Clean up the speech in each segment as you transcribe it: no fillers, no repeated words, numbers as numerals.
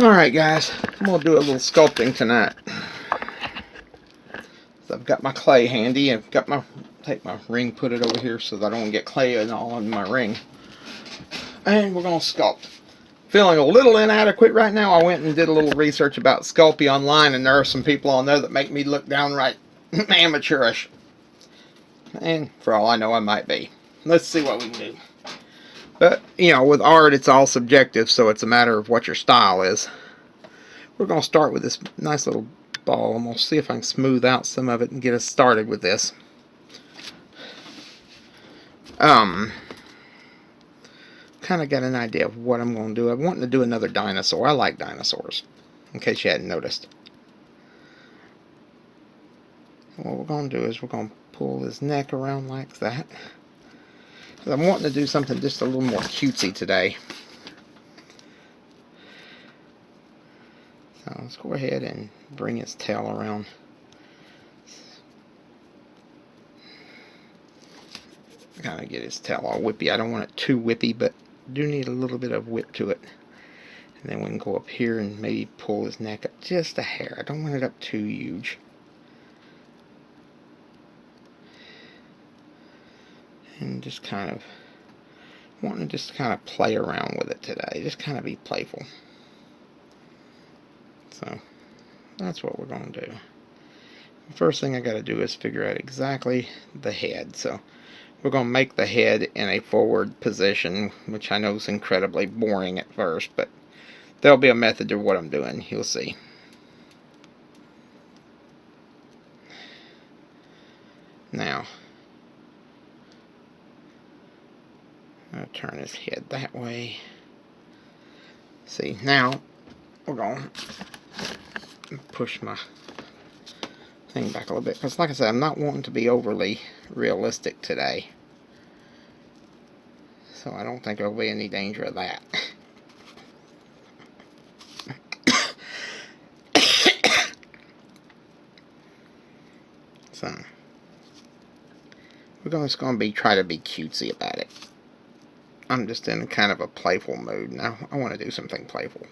Alright guys, I'm going to do a little sculpting tonight. So I've got my clay handy. I've got my, take my ring, put it over here so that I don't get clay and all in my ring. And we're going to sculpt. Feeling a little inadequate right now. I went and did a little research about Sculpting online, and there are some people on there that make me look downright amateurish. And for all I know, I might be. Let's see what we can do. But, you know, with art, it's all subjective, so it's a matter of what your style is. We're going to start with this nice little ball, and we'll see if I can smooth out some of it and get us started with this. Kind of got an idea of what I'm going to do. I'm wanting to do another dinosaur. I like dinosaurs, in case you hadn't noticed. What we're going to do is we're going to pull his neck around like that. I'm wanting to do something just a little more cutesy today. So let's go ahead and bring his tail around. Kind of get his tail all whippy. I don't want it too whippy, but do need a little bit of whip to it. And then we can go up here and maybe pull his neck up just a hair. I don't want it up too huge. And just kind of wanting to just kind of play around with it today. Just kind of be playful. So that's what we're going to do. The first thing I got to do is figure out exactly the head. So we're going to make the head in a forward position, which I know is incredibly boring at first, but there'll be a method to what I'm doing. You'll see. Now, I'll turn his head that way. See, now we're going to push my thing back a little bit, because like I said, I'm not wanting to be overly realistic today. So I don't think there'll be any danger of that. So we're just going to try to be cutesy about it. I'm just in kind of a playful mood now. I want to do something playful.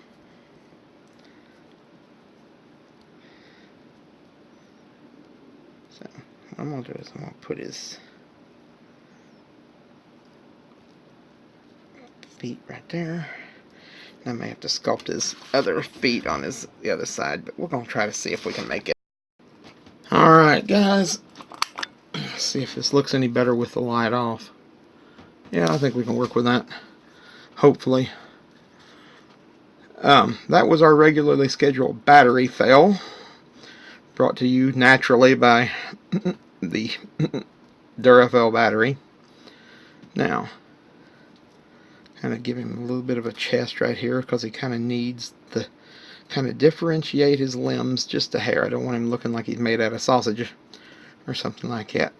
So what I'm going to do is I'm going to put his feet right there. I may have to sculpt his other feet on the other side, but we're going to try to see if we can make it. Alright guys, let's see if this looks any better with the light off. Yeah, I think we can work with that. Hopefully. That was our regularly scheduled battery fail. Brought to you naturally by the Duracell battery. Now, kind of give him a little bit of a chest right here, because he kind of needs to kind of differentiate his limbs just a hair. I don't want him looking like he's made out of sausage or something like that.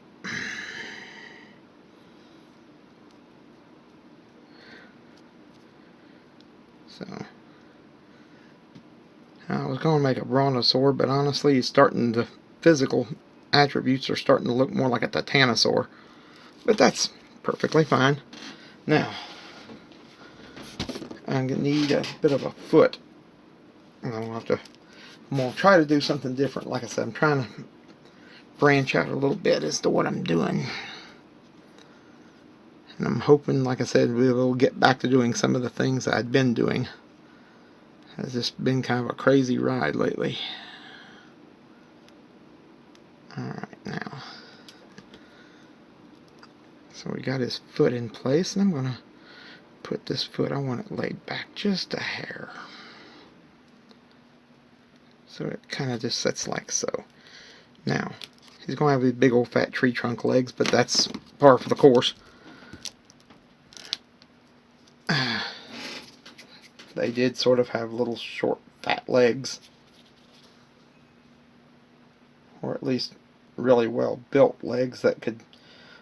So I was going to make a brontosaur, but honestly, the physical attributes are starting to look more like a titanosaur. But that's perfectly fine. Now, I'm going to need a bit of a foot. And I'm going to try to do something different. Like I said, I'm trying to branch out a little bit as to what I'm doing. And I'm hoping, like I said, we will get back to doing some of the things I'd been doing. It's just been kind of a crazy ride lately. Alright, now. So we got his foot in place, and I'm going to put this foot, I want it laid back just a hair. So it kind of just sits like so. Now, he's going to have these big old fat tree trunk legs, but that's par for the course. They did sort of have little short fat legs, or at least really well built legs that could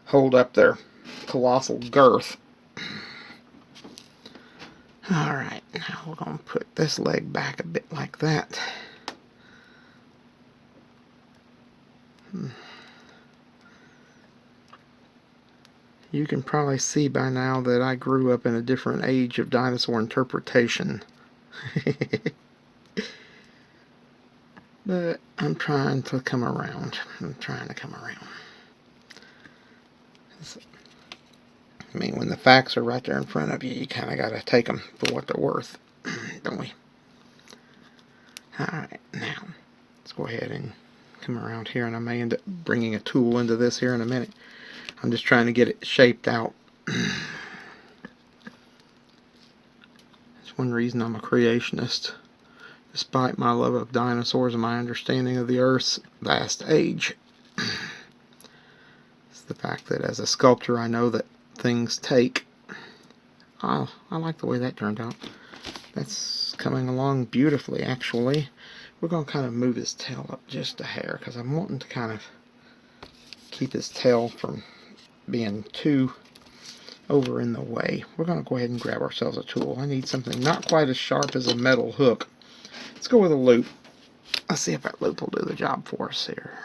hold up their colossal girth. Alright, now we're going to put this leg back a bit like that. You can probably see by now that I grew up in a different age of dinosaur interpretation. But I'm trying to come around. I'm trying to come around. I mean, when the facts are right there in front of you, you kind of got to take them for what they're worth, don't we? Alright, now, let's go ahead and come around here, and I may end up bringing a tool into this here in a minute. I'm just trying to get it shaped out. That's one reason I'm a creationist. Despite my love of dinosaurs and my understanding of the Earth's vast age. It's the fact that as a sculptor I know that things take... Oh, I like the way that turned out. That's coming along beautifully, actually. We're going to kind of move his tail up just a hair, because I'm wanting to kind of keep his tail from being too over in the way. We're going to go ahead and grab ourselves a tool. I need something not quite as sharp as a metal hook. Let's go with a loop. Let's see if that loop will do the job for us here.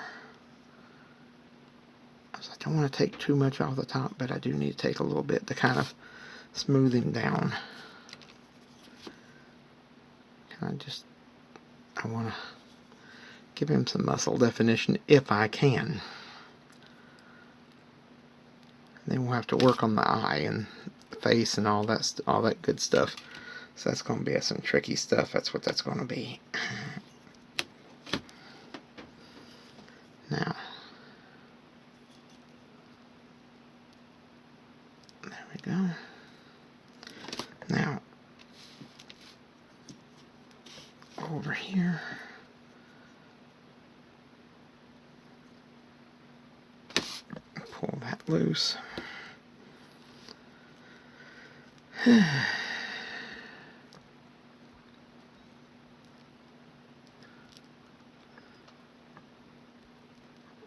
I don't want to take too much off the top, but I do need to take a little bit to kind of smooth him down. I want to give him some muscle definition if I can. Then we'll have to work on the eye and the face and all that good stuff. So that's going to be some tricky stuff. That's what that's going to be. Now, there we go. Now, over here. Pull that loose.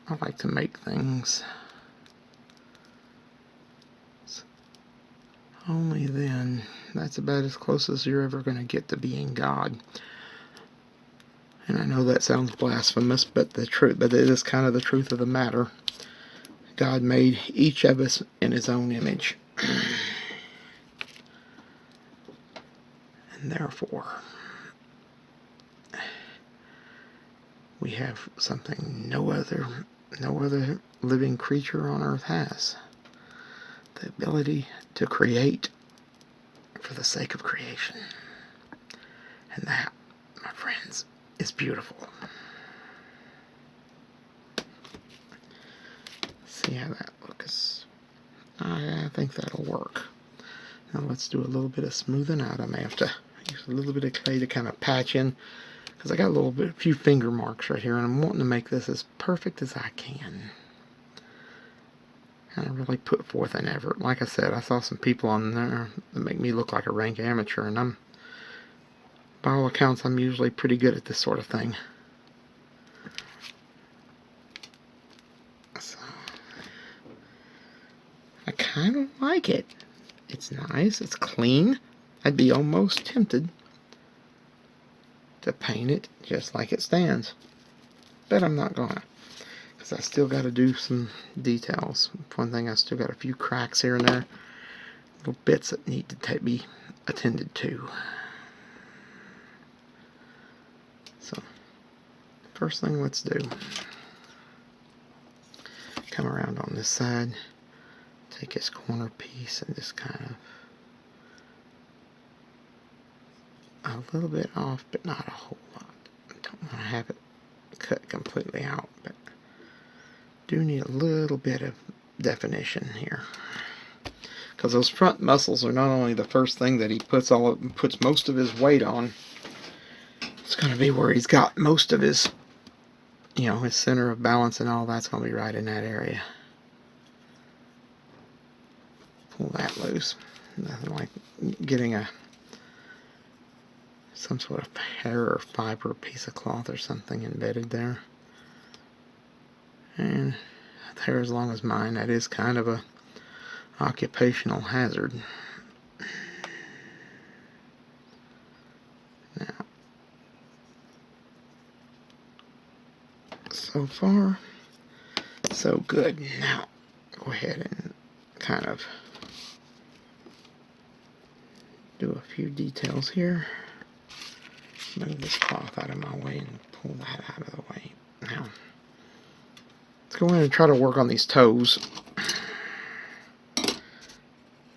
I like to make things. Only then. That's about as close as you're ever going to get to being God. And I know that sounds blasphemous, but it is kind of the truth of the matter. God made each of us in His own image. And therefore, we have something no other living creature on earth has. The ability to create for the sake of creation. And that, my friends, is beautiful. See how that looks. I think that'll work. Now let's do a little bit of smoothing out. I may have to use a little bit of clay to kind of patch in, because I got a few finger marks right here, and I'm wanting to make this as perfect as I can. And I really put forth an effort. Like I said, I saw some people on there that make me look like a rank amateur, and by all accounts, I'm usually pretty good at this sort of thing. So, I kind of like it. It's nice, it's clean. I'd be almost tempted to paint it just like it stands. But I'm not gonna. Because I still got to do some details. One thing, I still got a few cracks here and there. Little bits that need to be attended to. So, first thing let's do. Come around on this side. Take this corner piece and just kind of a little bit off, but not a whole lot. I don't want to have it cut completely out, but do need a little bit of definition here, because those front muscles are not only the first thing that he puts most of his weight on. It's going to be where he's got most of his, his center of balance and all that's going to be right in that area. Pull that loose. Nothing like getting some sort of hair or fiber piece of cloth or something embedded there. And hair as long as mine, that is kind of a occupational hazard. Now, so far, so good. Now, go ahead and kind of do a few details here. Move this cloth out of my way and pull that out of the way. Now, let's go in and try to work on these toes.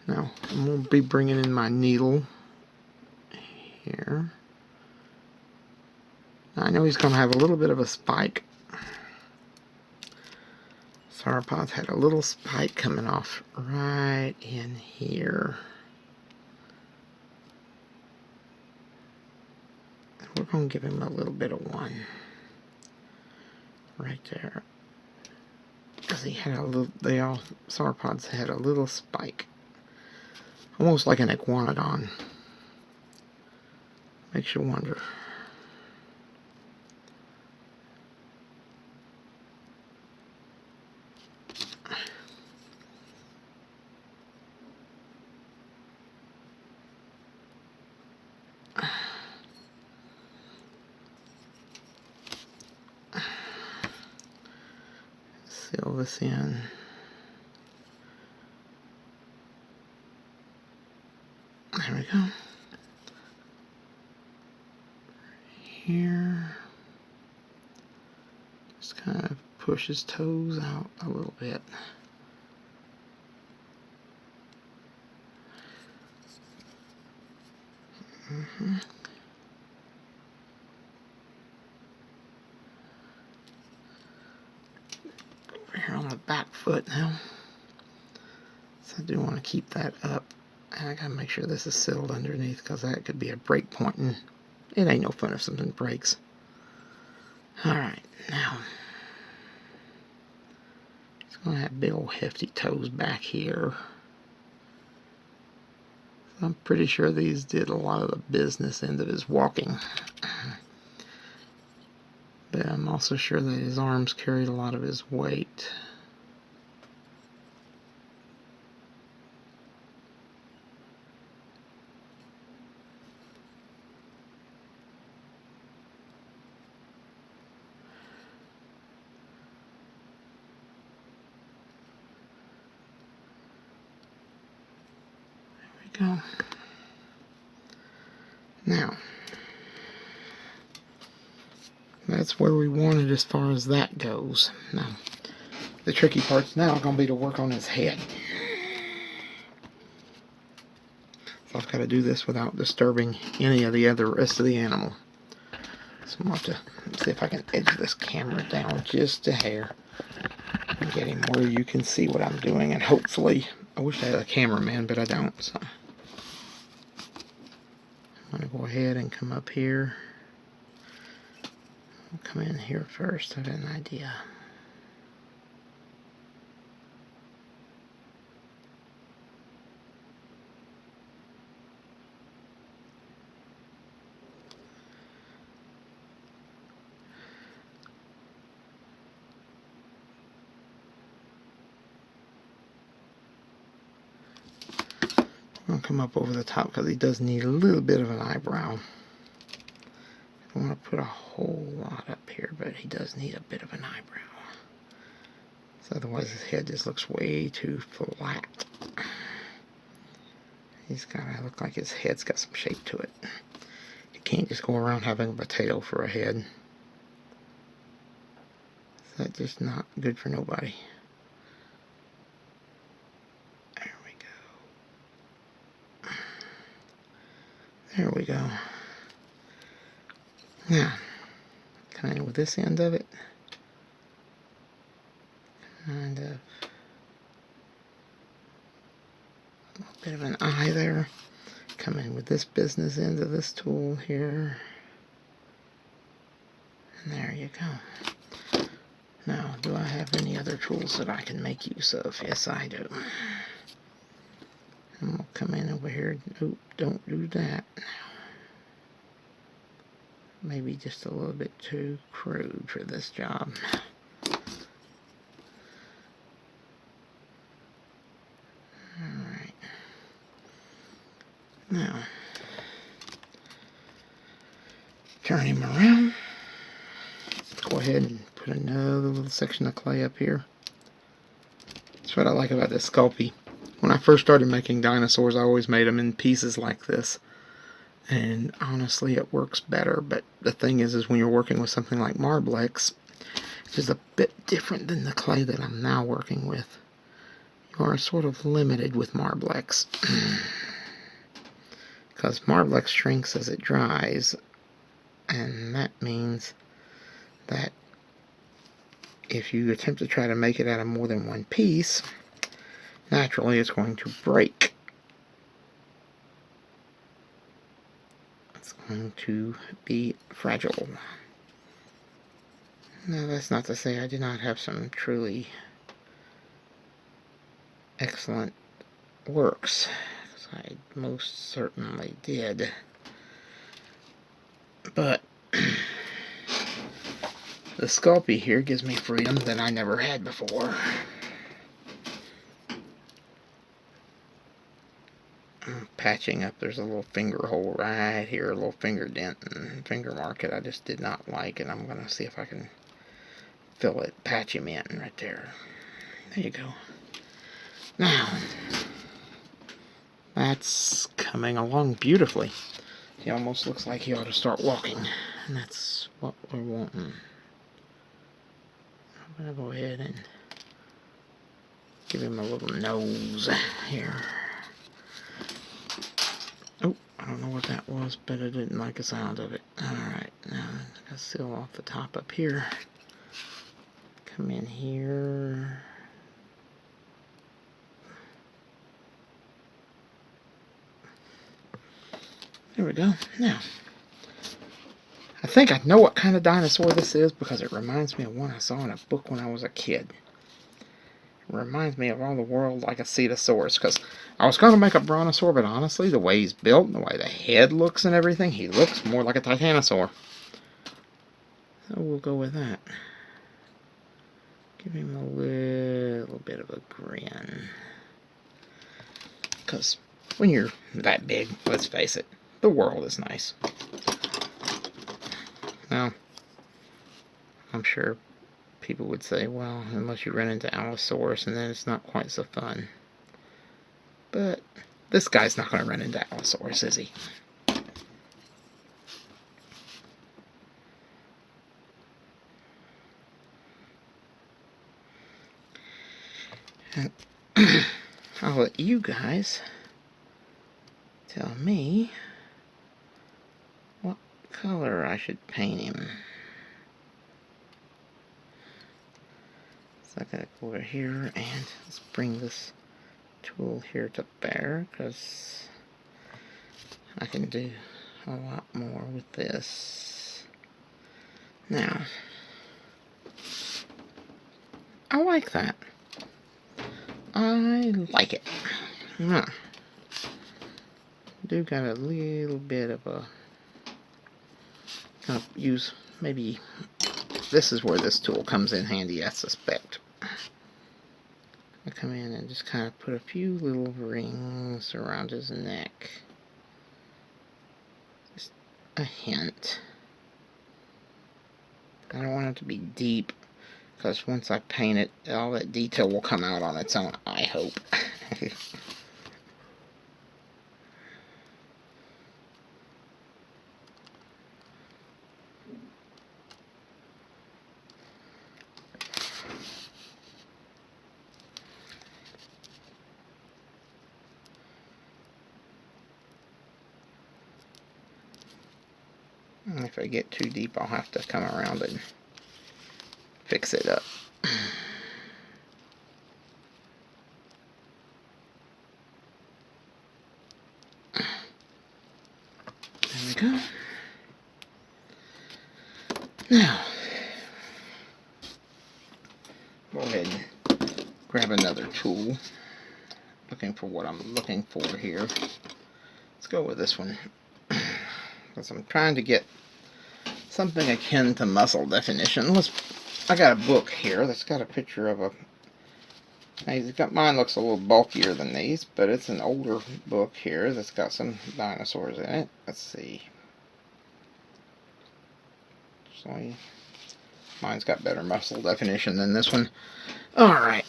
Now, I'm going to be bringing in my needle here. Now, I know he's going to have a little bit of a spike. Sauropods had a little spike coming off right in here. We're going to give him a little bit of one right there, because he had a little. Sauropods had a little spike, almost like an iguanodon. Makes you wonder. Seal this in. There we go. Here. Just kind of push his toes out a little bit. Here on the back foot now. So I do want to keep that up. And I gotta make sure this is settled underneath, because that could be a break point, and it ain't no fun if something breaks. Alright, now he's gonna have big old hefty toes back here. So I'm pretty sure these did a lot of the business end of his walking. But I'm also sure that his arms carried a lot of his weight. There we go. Now, that's where we wanted as far as that goes. Now, the tricky part's now going to be to work on his head. So I've got to do this without disturbing any of the other rest of the animal. So I'm going to have to see if I can edge this camera down just a hair and get him where you can see what I'm doing. And hopefully, I wish I had a cameraman, but I don't. So I'm going to go ahead and come up here. I'll come in here first. I've got an idea. I'll come up over the top because he does need a little bit of an eyebrow. I don't want to put a whole lot up here, but he does need a bit of an eyebrow. So otherwise his head just looks way too flat. He's got to look like his head's got some shape to it. You can't just go around having a potato for a head. That's just not good for nobody. There we go. Now, kind of with this end of it. Kind of a little bit of an eye there. Come in with this business end of this tool here. And there you go. Now, do I have any other tools that I can make use of? Yes, I do. And we'll come in over here. Oop, don't do that. Maybe just a little bit too crude for this job. Alright. Now, turn him around. Go ahead and put another little section of clay up here. That's what I like about this Sculpey. When I first started making dinosaurs, I always made them in pieces like this. And honestly, it works better. But the thing is when you're working with something like Marblex, which is a bit different than the clay that I'm now working with, you are sort of limited with Marblex. Because Marblex shrinks as it dries, and that means that if you attempt to try to make it out of more than one piece, naturally it's going to break. It's going to be fragile. Now, that's not to say I did not have some truly excellent works, because I most certainly did. But the Sculpey here gives me freedom that I never had before. I'm patching up. There's a little finger hole right here, a little finger dent and finger mark that I just did not like, and I'm going to see if I can fill it, patch him in right there. There you go. Now, that's coming along beautifully. He almost looks like he ought to start walking, and that's what we're wanting. I'm going to go ahead and give him a little nose here. Oh, I don't know what that was, but I didn't like the sound of it. Alright, now I'm going to seal off the top up here. Come in here. There we go. Now, I think I know what kind of dinosaur this is because it reminds me of one I saw in a book when I was a kid. It reminds me of all the world like a Cetosaurus, because I was going to make a brontosaur, but honestly, the way he's built and the way the head looks and everything, he looks more like a titanosaur. So we'll go with that. Give him a little bit of a grin. Because when you're that big, let's face it, the world is nice. Now, I'm sure people would say, well, unless you run into Allosaurus, and then it's not quite so fun. But this guy's not going to run into Allosaurus, is he? And I'll let you guys tell me what color I should paint him. So I gotta go over here and let's bring this tool here to bear, because I can do a lot more with this. Now, I like that. I like it. Do got a little bit of a, kind of use, maybe this is where this tool comes in handy, I suspect. I come in and just kind of put a few little rings around his neck. Just a hint. I don't want it to be deep, because once I paint it, all that detail will come out on its own, I hope. If I get too deep, I'll have to come around and fix it up. There we go. Now, go ahead and grab another tool. Looking for what I'm looking for here. Let's go with this one, because I'm trying to get something akin to muscle definition. I got a book here that's got a picture of a... Mine looks a little bulkier than these, but it's an older book here that's got some dinosaurs in it. Let's see. Actually, mine's got better muscle definition than this one. Alright.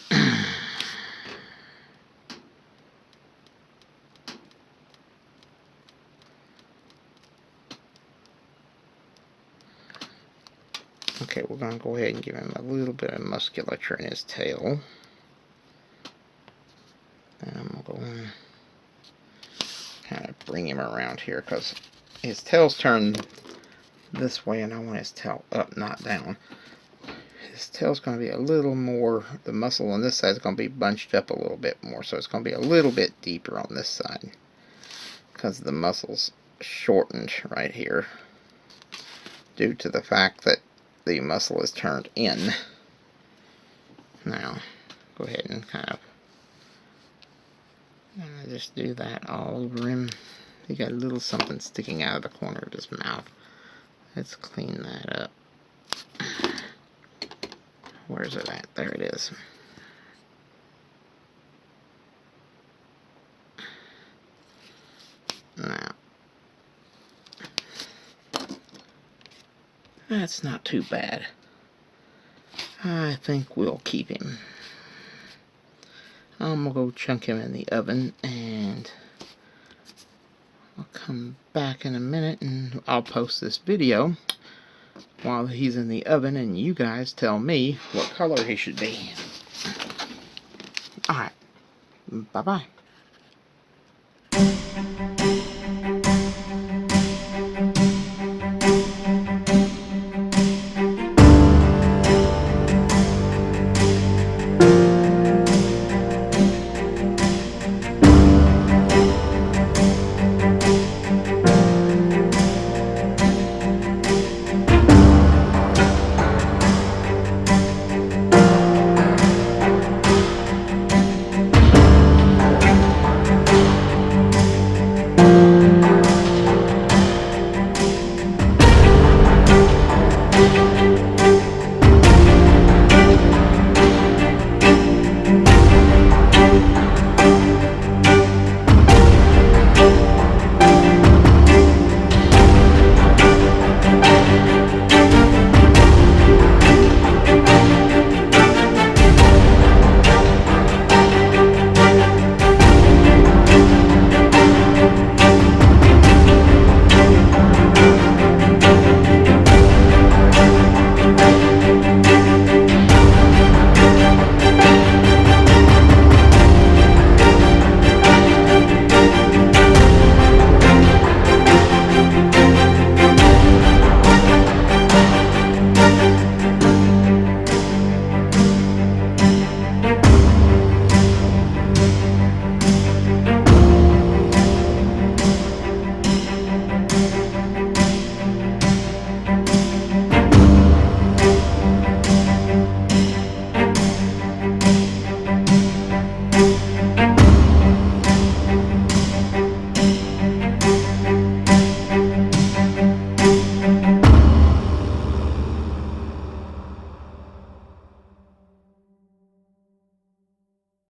Okay, we're going to go ahead and give him a little bit of musculature in his tail. And I'm going to kind of bring him around here because his tail's turned this way and I want his tail up, not down. His tail's going to be a little more, the muscle on this side is going to be bunched up a little bit more, so it's going to be a little bit deeper on this side because the muscle's shortened right here due to the fact that the muscle is turned in. Now, go ahead and kind of just do that all over him. He got a little something sticking out of the corner of his mouth. Let's clean that up. Where's it at? There it is. Now, that's not too bad. I think we'll keep him. I'm going to go chunk him in the oven, and I'll come back in a minute and I'll post this video while he's in the oven, and you guys tell me what color he should be. Alright, bye-bye.